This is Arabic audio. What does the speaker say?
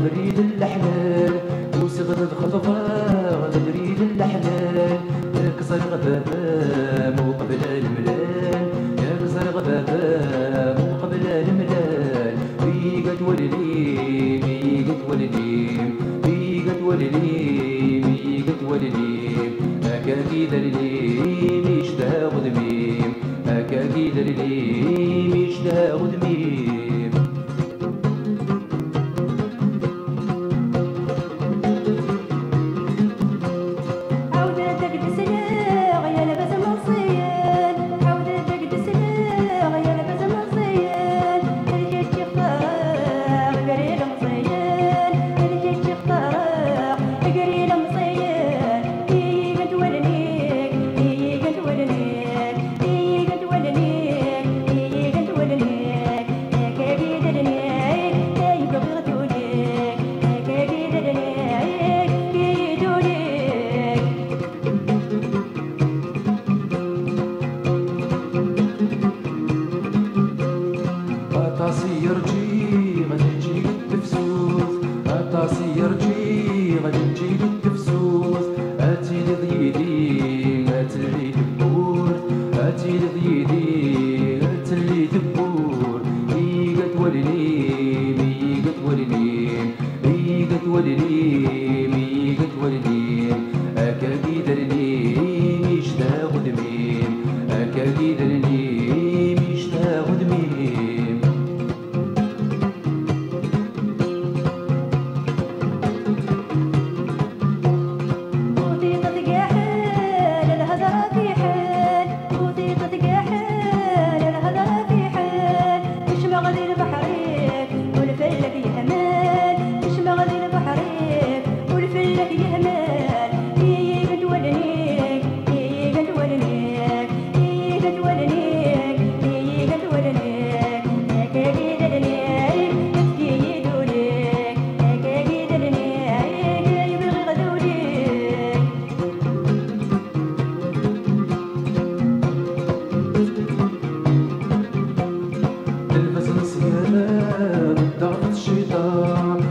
بريد الأحلال وصغر الخطفة بريد الأحلال كسر غبابة مو قبل الملال كسر غبابة مو قبل الملال بيقت ولدي بيقت ولدي بيقت ولدي بيقت ولدي أكاكي دليلي مشتاق غدميم أكاكي دليلي مشتاق غدميم يرجي غادي نجي التفسوس عطاسي يرجي غادي نجي التفسوس هاتي لي ضيدي هات لي دبور هاتي لي ضيدي هات لي دبور ميقت ولني ميقت ولني ميقت ولني ميقت ولني أكاكي درني مشتاق دميم أكاكي درني مشتاق دميم ضغط الشيطان